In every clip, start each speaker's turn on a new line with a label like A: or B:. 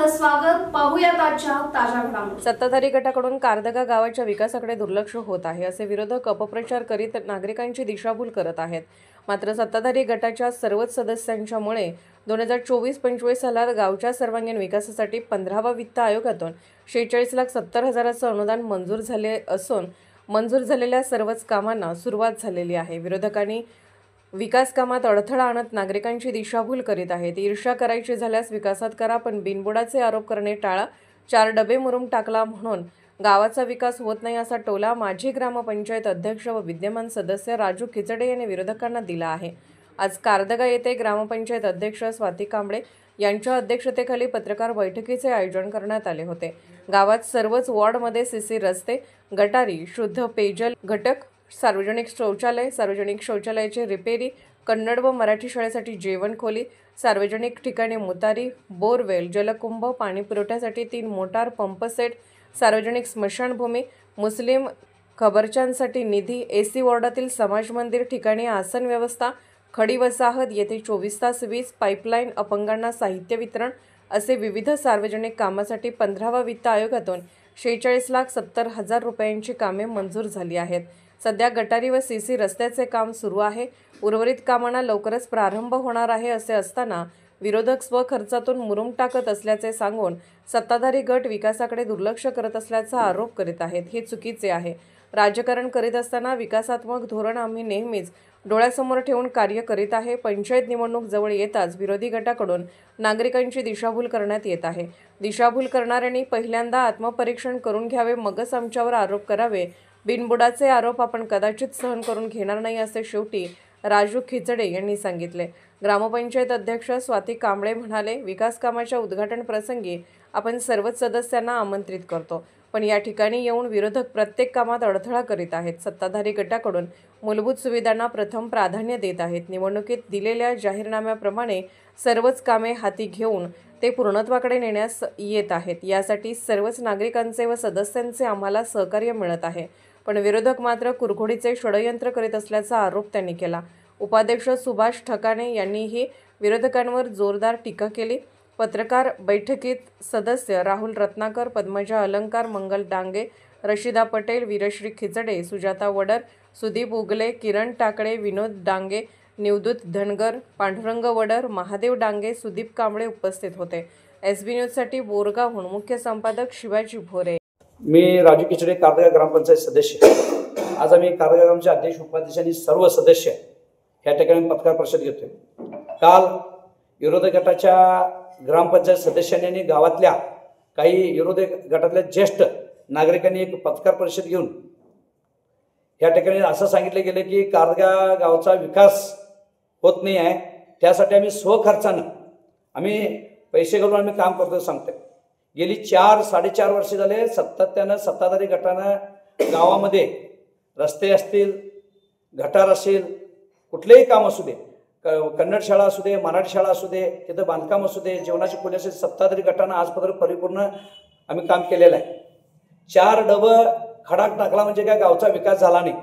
A: आपलं स्वागत. पाहूयात आजच्या ताज्या घडामोडी.
B: सत्ताधारी गटाकडून कारदगा गावाच्या विकासाकडे दुर्लक्ष होत आहे असे विरोधक अपप्रचार करीत नागरिकांची दिशाभूल करत आहेत. मात्र सत्ताधारी गटाच्या सर्वच सदस्यांच्यामुळे 2024-25 सालात गावच्या सर्वांगीण विकासासाठी 15वा वित्त आयोगातून 46,70,000चं अनुदान मंजूर झाले असून मंजूर झालेल्या सर्वच कामांना सुरुवात झालेली आहे. विरोधकांनी विकास कामात अडथळा आणत नागरिकांची दिशाभूल करीत आहेत. ईर्ष्या करायची झाल्यास विकासात करा, पण बिनबुडाचे आरोप करणे टाळा. 4 डबे मुरुम टाकला म्हणून गावाचा विकास होत नाही असा टोला माजी ग्रामपंचायत अध्यक्ष व विद्यमान सदस्य राजू खिचडे यांनी विरोधकांना दिला आहे. आज कारदगा येथे ग्रामपंचायत अध्यक्ष स्वाती कांबळे यांच्या अध्यक्षतेखाली पत्रकार बैठकीचे आयोजन करण्यात आले होते. गावात सर्वच वॉर्डमध्ये सीसी रस्ते, गटारी, शुद्ध पेयजल घटक, सार्वजनिक शौचालयाची रिपेरी, कन्नड व मराठी शाळेसाठी जेवण खोली, सार्वजनिक ठिकाणी मुतारी, बोरवेल, जलकुंभ, पाणी पुरवठ्यासाठी 3 मोटार पंप सेट, सार्वजनिक स्मशानभूमी, मुस्लिम खबरच्यांसाठी निधी, एसी वॉर्डातील समाज मंदिर ठिकाणी आसन व्यवस्था, खडी वसाहत येथे 24 तास वीज, पाईपलाईन, अपंगांना साहित्य वितरण असे विविध सार्वजनिक कामासाठी 15वा वित्त आयोगातून 46,70,000 रुपयांची कामे मंजूर झाली आहेत. सध्या गटारी व सीसी रस्त्याचे काम सुरू आहे. उर्वरित कामांना लवकरच प्रारंभ होणार आहे. असे असताना विरोधक स्वखर्चातून मुरुम टाकत असल्याचे सांगून सत्ताधारी गट विकासाकडे दुर्लक्ष करत असल्याचा आरोप करीत आहेत. हे चुकीचे आहे. राजकारण करीत असताना विकासात्मक धोरण आम्ही नेहमीच डोळ्यासमोर ठेवून कार्य करीत आहे. पंचायत निवडणूक जवळ येताच विरोधी गटाकडून नागरिकांची दिशाभूल करण्यात येत आहे. दिशाभूल करणाऱ्यांनी पहिल्यांदा आत्मपरीक्षण करून घ्यावे, मगच आमच्यावर आरोप करावे. बिनबुडाचे आरोप आपण कदाचित सहन करून घेणार नाही असे शेवटी राजू खिचडे यांनी सांगितले. ग्रामपंचायत अध्यक्ष स्वाती कांबळे म्हणाले, विकास कामाच्या उद्घाटन प्रसंगी आपण सर्वच सदस्यांना आमंत्रित करतो, पण या ठिकाणी येऊन विरोधक प्रत्येक कामात अडथळा करीत आहेत. सत्ताधारी गटाकडून मूलभूत सुविधांना प्रथम प्राधान्य देत आहेत. निवडणुकीत दिलेल्या जाहीरनाम्याप्रमाणे सर्वच कामे हाती घेऊन ते पूर्णत्वाकडे नेण्यास येत आहेत. यासाठी सर्वच नागरिकांचे व सदस्यांचे आम्हाला सहकार्य मिळत आहे, पण विरोधक मात्र कुरघोडीचे षडयंत्र करीत असल्याचा आरोप त्यांनी केला. उपाध्यक्ष सुभाष ठकाणे यांनीही विरोधकांवर जोरदार टीका केली. पत्रकार बैठकीत सदस्य राहुल रत्नाकर, पद्मजा अलंकार, मंगल डांगे, रशिदा पटेल, वीरश्री खिचडे, सुजाता वडर, सुदीप उगले, किरण टाकळे, विनोद डांगे, निवदूत धनगर, पांडुरंग वडर, महादेव डांगे, सुदीप कांबळे उपस्थित होते. SB न्यूजसाठी बोरगावहून मुख्य संपादक शिवाजी भोरे.
C: मी राजू खिचडे, कारदगा ग्रामपंचायत सदस्य. आज आम्ही कारदगा ग्रामचे अध्यक्ष, उपाध्यक्ष सर्व सदस्य या ठिकाणी पत्रकार परिषद घेतोय. काल विरोधी गटाच्या ग्रामपंचायत सदस्यांनी आणि गावातल्या काही विरोधी गटातल्या ज्येष्ठ नागरिकांनी एक पत्रकार परिषद घेऊन या ठिकाणी असं सांगितलं गेलं की कारदगा गावचा विकास होत नाही आहे, त्यासाठी आम्ही स्वखर्चानं आम्ही पैसे घालून आम्ही काम करतो सांगतोय. गेली 4-4.5 वर्ष झाले सातत्यानं सत्ताधारी गटानं गावामध्ये रस्ते असतील, गटार असेल, कुठलेही काम असू दे, कन्नड शाळा असू दे, मराठी शाळा असू दे, तिथं बांधकाम असू दे, जेवणाची खोली असेल, सत्ताधारी गटानं आजपर्यंत परिपूर्ण आम्ही काम केलेलं आहे. 4 डबं खडाक टाकला म्हणजे काय गावचा विकास झाला नाही.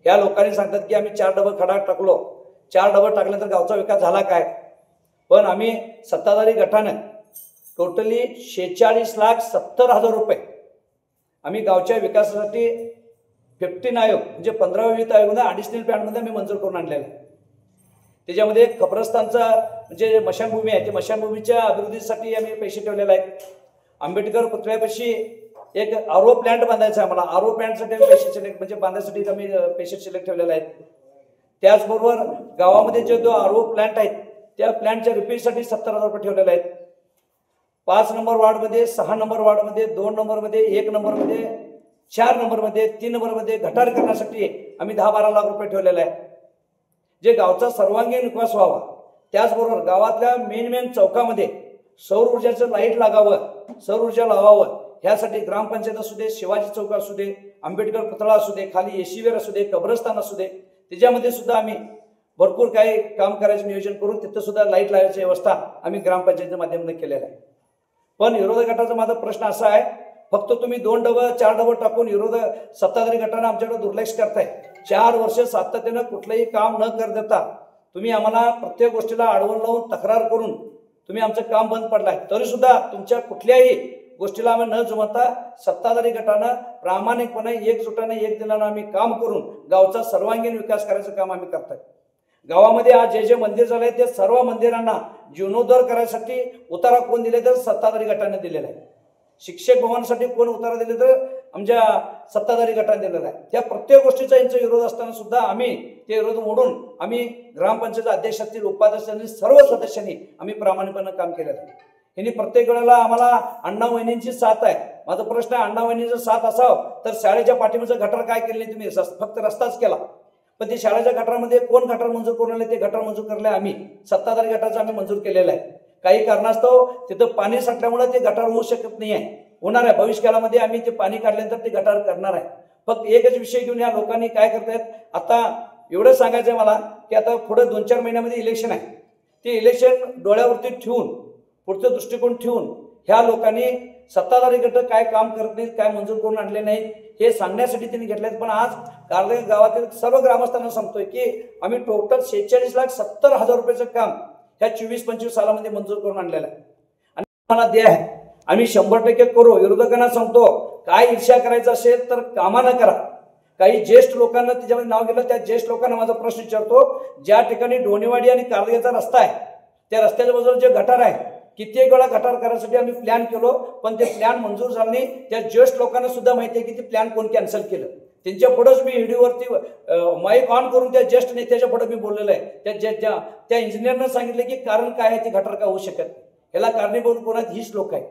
C: या लोकांनी सांगतात की आम्ही 4 डबं खडाक टाकलो, 4 डबं टाकल्यानंतर गावचा विकास झाला काय? पण आम्ही सत्ताधारी गटानं टोटली 46,70,000 रुपये आम्ही गावच्या विकासासाठी 15 आयोग म्हणजे 15व्या वित्त आयोगाने ॲडिशनल प्लॅनमध्ये आम्ही मंजूर करून आणलेलं आहे. त्याच्यामध्ये खबरस्तानचा म्हणजे मशानभूमी आहे, ते मशानभूमीच्या अभिवृद्धीसाठी आम्ही पैसे ठेवलेले आहेत. आंबेडकर पुतळ्यापाशी एक RO प्लॅन्ट बांधायचा आहे, आम्हाला RO प्लॅन्टसाठी आम्ही पैसे शिल्लक म्हणजे बांधण्यासाठी आम्ही पैसे शिल्लक ठेवलेले आहेत. त्याचबरोबर गावामध्ये जे 2 RO प्लॅन्ट आहेत त्या प्लॅन्टच्या रिपेअरसाठी 70,000 रुपये ठेवलेले आहेत. 5 नंबर वार्डमध्ये, 6 नंबर वार्डमध्ये, 2 नंबरमध्ये, 1 नंबरमध्ये, 4 नंबरमध्ये, 3 नंबरमध्ये गटार करण्यासाठी आम्ही 10-12 लाख रुपये ठेवलेले आहे, जे गावचा सर्वांगीण विकास व्हावा. त्याचबरोबर गावातल्या मेन चौकामध्ये सौर ऊर्जाचं लाईट लागावं, सौर ऊर्जा लावावं, ह्यासाठी ग्रामपंचायत असू दे, शिवाजी चौक असू दे, आंबेडकर पुतळा असू दे, खाली एसीवेर असू दे, कब्रस्तान असू दे, त्याच्यामध्ये सुद्धा आम्ही भरपूर काही काम करायचं नियोजन करून तिथं सुद्धा लाईट लावायची व्यवस्था आम्ही ग्रामपंचायतीच्या माध्यमातून केलेलं आहे. पण विरोधी गटाचा माझा प्रश्न असा आहे, फक्त तुम्ही 2 डबं 4 डबं टाकून विरोधी सत्ताधारी गटानं आमच्याकडे दुर्लक्ष करताय. 4 वर्ष सातत्यानं कुठलंही काम न कर देता तुम्ही आम्हाला प्रत्येक गोष्टीला अडवून लावून तक्रार करून तुम्ही आमचं काम बंद पडलाय, तरी सुद्धा तुमच्या कुठल्याही गोष्टीला आम्ही न जुमानता सत्ताधारी गटानं प्रामाणिकपणे एकजुटाने एक दिनानं आम्ही काम करून गावचा सर्वांगीण विकास करायचं काम आम्ही करतोय। गावामध्ये आज जे मंदिर झालंय ते सर्व मंदिरांना जीर्णोद्धार करायसाठी उतारा कोण दिले तर सत्ताधारी गटाने दिलेला आहे। शिक्षक भवनासाठी कोण उतारा दिले तर आमच्या सत्ताधारी गटाने दिलेला आहे। त्या प्रत्येक गोष्टीचा यांचा विरोध असताना सुद्धा आम्ही ते विरोध मोडून आम्ही ग्रामपंचायत अध्यक्षातील उपाध्यक्षांनी सर्व सदस्यांनी आम्ही प्रामाणिकपणे काम केलेलं आहे। यांनी प्रत्येक वेळेला आम्हाला अण्णा वहिनींची साथ आहे। माझा प्रश्न आहे, अण्णा वहिनींचा साथ असावं तर शाळेच्या पाठीमागचं गटार काय केले नाही तुम्ही? फक्त रस्ताच केला, पण ते शाळेच्या गटारामध्ये कोण गटार मंजूर करून आले? ते गटार मंजूर करले आम्ही, सत्ताधारी गटाचं आम्ही मंजूर केलेलं आहे। काही कारणास्तव तिथं पाणी साठल्यामुळे ते गटार होऊ शकत नाही आहे, होणार आहे भविष्यकाळामध्ये आम्ही ते पाणी काढल्यानंतर ते गटार करणार आहे। फक्त एकच विषय घेऊन या लोकांनी काय करतायत, आता एवढं सांगायचं आहे मला की आता पुढे 2-4 महिन्यामध्ये इलेक्शन आहे, ते इलेक्शन डोळ्यावरती ठेवून पुढचा दृष्टिकोन ठेवून ह्या लोकांनी सत्ताधारी गट काय काम करत नाहीत, काय मंजूर करून आणले नाहीत हे सांगण्यासाठी त्यांनी घेतलेत। पण आज कारले गावातील सर्व ग्रामस्थांना सांगतोय की आम्ही टोटल 46,70,000 रुपयाचं काम ह्या 24-25 सालामध्ये मंजूर करून आणलेलं आहे आणि मला द्या आहे, आम्ही 100% करू। विरोधकांना सांगतो, काय ईर्ष्या करायचं असेल तर कामानं करा। काही ज्येष्ठ लोकांना त्याच्यामध्ये नाव घेतलं, त्या ज्येष्ठ लोकांना माझा प्रश्न विचारतो, ज्या ठिकाणी डोणेवाडी आणि कारलेचा रस्ता आहे त्या रस्त्याच्या बाजूला जे गटार आहे, कित्येक वेळा गटार करायसाठी आम्ही प्लॅन केलो, पण ते प्लॅन मंजूर झालं नाही। त्या ज्येष्ठ लोकांना सुद्धा माहिती आहे की ते प्लॅन कोण कॅन्सल केलं। त्यांच्या पुढेच मी व्हिडिओवरती माईक ऑन करून त्या ज्येष्ठ नेत्याच्या पुढे मी बोललेलं आहे। त्या इंजिनियरनं सांगितलं की कारण काय आहे, ते गटार का होऊ शकत, याला कारणीभूत कोणात हीच लोक आहे,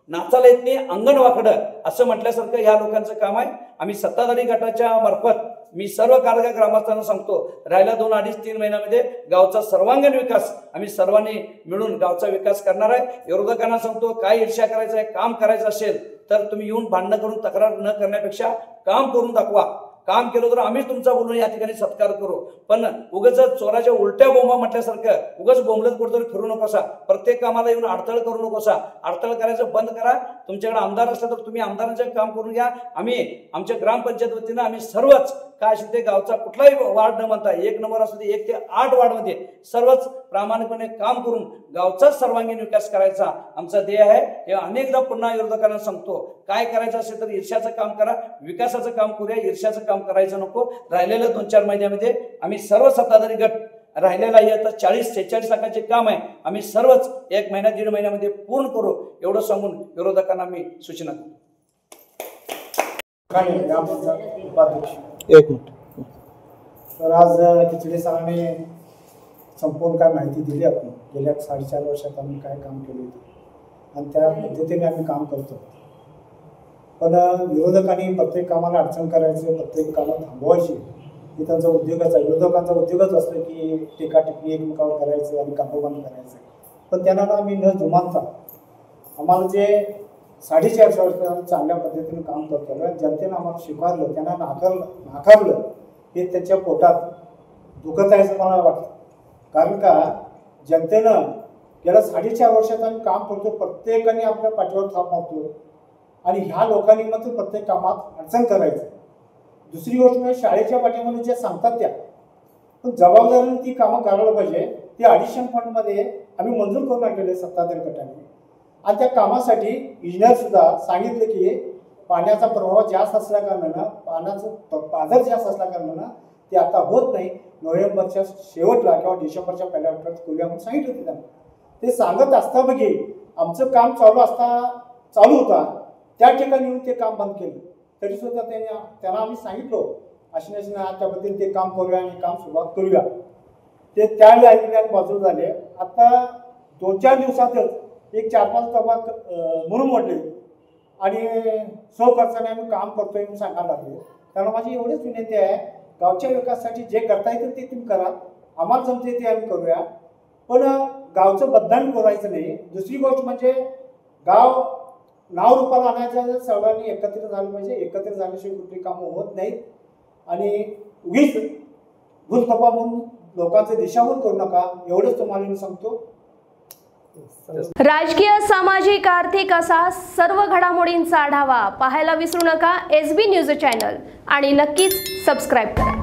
C: नाचाला येत नाही अंगण वाकडं असं म्हटल्यासारखं ह्या लोकांचं काम आहे। आम्ही सत्ताधारी गटाच्या मार्फत मी सर्व कारगा ग्रामस्थांना सांगतो, राहिला 2-2.5-3 महिन्यामध्ये गावचा सर्वांगीण विकास आम्ही सर्वांनी मिळून गावचा विकास करणार आहे। विरोधकांना सांगतो, काय ईर्ष्या करायचं आहे, काम करायचं असेल तर तुम्ही येऊन भांडणं करून तक्रार न करण्यापेक्षा काम करून दाखवा। काम केलं तर आम्हीच तुमचा बोलून या ठिकाणी सत्कार करू, पण उगाच चोराच्या उलट्या बोंबा म्हटल्यासारखं उगाच बोंबलत कुठेतरी फिरू नकोसा, प्रत्येक कामाला येऊन अडथळ करू नकोसा। अडथळ करायचं बंद करा। तुमच्याकडे आमदार असला तर तुम्ही आमदारांचं काम करून घ्या। आम्ही आमच्या ग्रामपंचायत वतीनं आम्ही सर्वच काय असेल ते गावचा कुठलाही वार्ड न म्हणता 1 नंबर असू दे 1 ते 8 वार्डमध्ये सर्वच प्रामाणिकपणे काम करून गावचा सर्वांगीण विकास करायचा आमचा ध्येय आहे। हे अनेकदा पुन्हा विरोधकांना सांगतो, काय करायचं असेल तर ईर्ष्याचं काम करा, विकासाचं काम करूया, ईर्ष्याचं काम करायचं नको। राहिलेल्या 2-4 महिन्यामध्ये आम्ही सर्व सत्ताधारी गट राहिलेला आता 40-46 लाखाचे काम आहे, आम्ही सर्वच 1 महिना 1.5 महिन्यामध्ये पूर्ण करू एवढं सांगून विरोधकांना मी सूचना करतो।
D: एक मिनिट। तर आज खिचडे सरांनी संपूर्ण काय माहिती दिली आपण, गेल्या 4.5 वर्षात आम्ही काय काम केले आणि त्या पद्धतीने आम्ही काम करतो। पण विरोधकांनी प्रत्येक कामाला अडचण करायचं, प्रत्येक कामात थांबवायची, हे त्यांचा उद्योगच आहे। विरोधकांचा उद्योगच असतं की टीका-टिप्पणी एकमेकावर करायचं आणि कामं बंद करायचं। पण त्यांना आम्ही न जुमानता आम्हाला जे 4.5 वर्ष चांगल्या पद्धतीने काम करतो, जनतेनं आम्हाला स्वीकारलं, त्यांना नाकारलं हे त्याच्या पोटात दुखत आहे असं मला वाटतं। कारण का जनतेनं गेल्या 4.5 वर्षात आम्ही काम करतो, प्रत्येकाने आपल्या पाठीवर थाप मारतो आणि ह्या लोकांनी मात्र प्रत्येक कामात अडचण करायचं। दुसरी गोष्ट म्हणजे शाळेच्या पाठीमध्ये जे सांगतात त्या, पण जबाबदारीने ती कामं करायला पाहिजे। ती ॲडिशन फंडमध्ये आम्ही मंजूर करून आणलेले सत्ताधारी गटाने आणि त्या कामासाठी इंजिनियर सुद्धा सांगितलं की पाण्याचा प्रवाह जास्त असल्या कारणानं, पाण्याचं पाझर जास्त असल्या कारणानं ते आता होत नाही, नोव्हेंबरच्या शेवटला किंवा डिसेंबरच्या पहिल्या आठवड्यात करूया म्हणून सांगितलं होतं त्यांना। ते सांगत असता बघी आमचं काम चालू होता त्या ठिकाणी येऊन ते काम बंद केलं, तरी सुद्धा त्यांना आम्ही सांगितलो अशी नशी ना त्याबद्दल ते काम करूया आणि काम सुरुवात करूया। ते त्यावेळी ऐकले बाजूला झाले। आता 2-4 दिवसातच एक 4-5 डबा म्हणून म्हटले आणि स्वखर्चाने आम्ही काम करतोय म्हणून सांगायला लागले। त्यामुळे माझी एवढीच विनंती आहे, गावच्या विकासासाठी जे करता येतं ते तुम्ही करा, आम्हाला जमते ते आम्ही करूया, पण गावचं बदनामी करायचं नाही। दुसरी गोष्ट म्हणजे गाव नाव रूपाला आणायचं, सर्वांनी एकत्रित झालं पाहिजे। एकत्रित झाल्याशिवाय कुठली कामं होत नाहीत आणि उगीच भूलथप्पा म्हणून लोकांचं दिशाभूल करू नका, एवढंच तुम्हाला मी सांगतो।
A: राजकीय, सामाजिक, आर्थिक असा सर्व घडामोडींचा आढावा पाहायला विसरू नका SB न्यूज चॅनल आणि नक्कीच सबस्क्राइब करा।